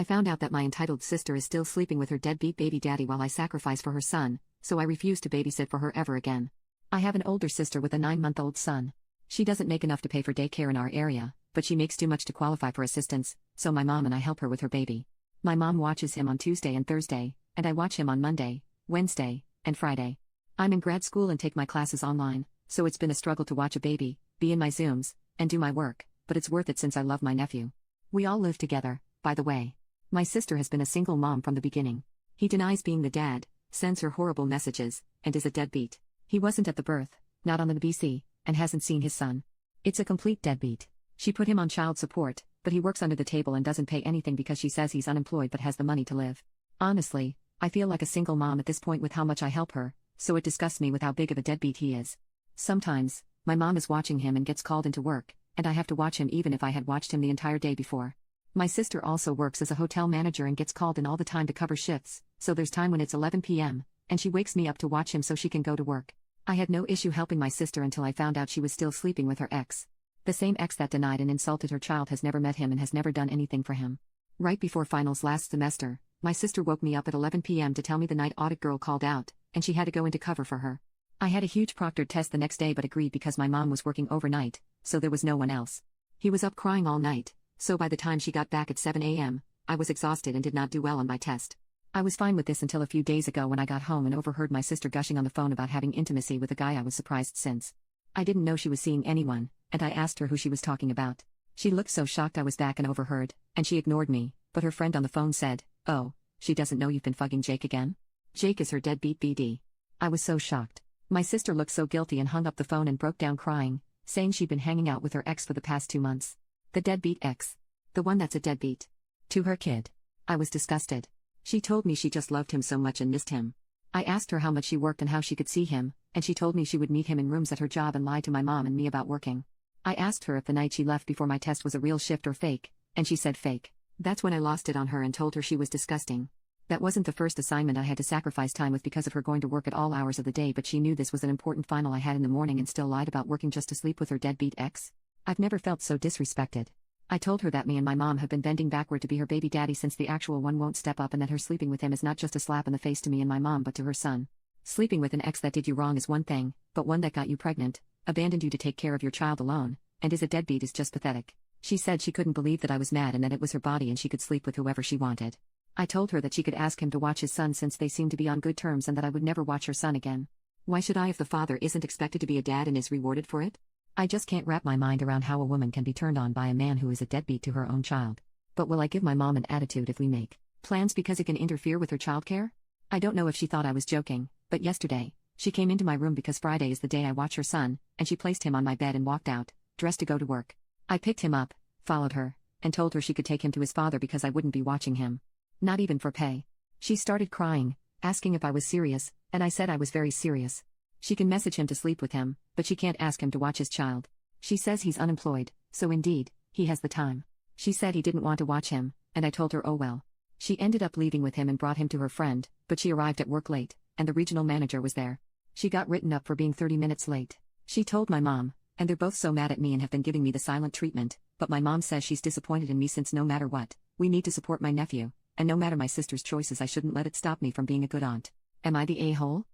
I found out that my entitled sister is still sleeping with her deadbeat baby daddy while I sacrifice for her son, so I refuse to babysit for her ever again. I have an older sister with a 9-month-old son. She doesn't make enough to pay for daycare in our area, but she makes too much to qualify for assistance, so my mom and I help her with her baby. My mom watches him on Tuesday and Thursday, and I watch him on Monday, Wednesday, and Friday. I'm in grad school and take my classes online, so it's been a struggle to watch a baby, be in my Zooms, and do my work, but it's worth it since I love my nephew. We all live together, by the way. My sister has been a single mom from the beginning. He denies being the dad, sends her horrible messages, and is a deadbeat. He wasn't at the birth, not on the BC, and hasn't seen his son. It's a complete deadbeat. She put him on child support, but he works under the table and doesn't pay anything because she says he's unemployed but has the money to live. Honestly, I feel like a single mom at this point with how much I help her, so it disgusts me with how big of a deadbeat he is. Sometimes, my mom is watching him and gets called into work, and I have to watch him even if I had watched him the entire day before. My sister also works as a hotel manager and gets called in all the time to cover shifts, so there's time when it's 11 p.m., and she wakes me up to watch him so she can go to work. I had no issue helping my sister until I found out she was still sleeping with her ex. The same ex that denied and insulted her child has never met him and has never done anything for him. Right before finals last semester, my sister woke me up at 11 p.m. to tell me the night audit girl called out, and she had to go into cover for her. I had a huge proctored test the next day but agreed because my mom was working overnight, so there was no one else. He was up crying all night, so by the time she got back at 7 a.m., I was exhausted and did not do well on my test. I was fine with this until a few days ago when I got home and overheard my sister gushing on the phone about having intimacy with a guy I was surprised since. I didn't know she was seeing anyone, and I asked her who she was talking about. She looked so shocked I was back and overheard, and she ignored me, but her friend on the phone said, "Oh, she doesn't know you've been fucking Jake again? Jake is her deadbeat BD." I was so shocked. My sister looked so guilty and hung up the phone and broke down crying, saying she'd been hanging out with her ex for the past 2 months. The deadbeat ex. The one that's a deadbeat. To her kid. I was disgusted. She told me she just loved him so much and missed him. I asked her how much she worked and how she could see him, and she told me she would meet him in rooms at her job and lie to my mom and me about working. I asked her if the night she left before my test was a real shift or fake, and she said fake. That's when I lost it on her and told her she was disgusting. That wasn't the first assignment I had to sacrifice time with because of her going to work at all hours of the day, but she knew this was an important final I had in the morning and still lied about working just to sleep with her deadbeat ex. I've never felt so disrespected. I told her that me and my mom have been bending backward to be her baby daddy since the actual one won't step up and that her sleeping with him is not just a slap in the face to me and my mom but to her son. Sleeping with an ex that did you wrong is one thing, but one that got you pregnant, abandoned you to take care of your child alone, and is a deadbeat is just pathetic. She said she couldn't believe that I was mad and that it was her body and she could sleep with whoever she wanted. I told her that she could ask him to watch his son since they seemed to be on good terms and that I would never watch her son again. Why should I if the father isn't expected to be a dad and is rewarded for it? I just can't wrap my mind around how a woman can be turned on by a man who is a deadbeat to her own child. But will I give my mom an attitude if we make plans because it can interfere with her childcare? I don't know if she thought I was joking, but yesterday, she came into my room because Friday is the day I watch her son, and she placed him on my bed and walked out, dressed to go to work. I picked him up, followed her, and told her she could take him to his father because I wouldn't be watching him. Not even for pay. She started crying, asking if I was serious, and I said I was very serious. She can message him to sleep with him, but she can't ask him to watch his child. She says he's unemployed, so indeed, he has the time. She said he didn't want to watch him, and I told her oh well. She ended up leaving with him and brought him to her friend, but she arrived at work late, and the regional manager was there. She got written up for being 30 minutes late. She told my mom, and they're both so mad at me and have been giving me the silent treatment, but my mom says she's disappointed in me since no matter what, we need to support my nephew, and no matter my sister's choices I shouldn't let it stop me from being a good aunt. Am I the a-hole?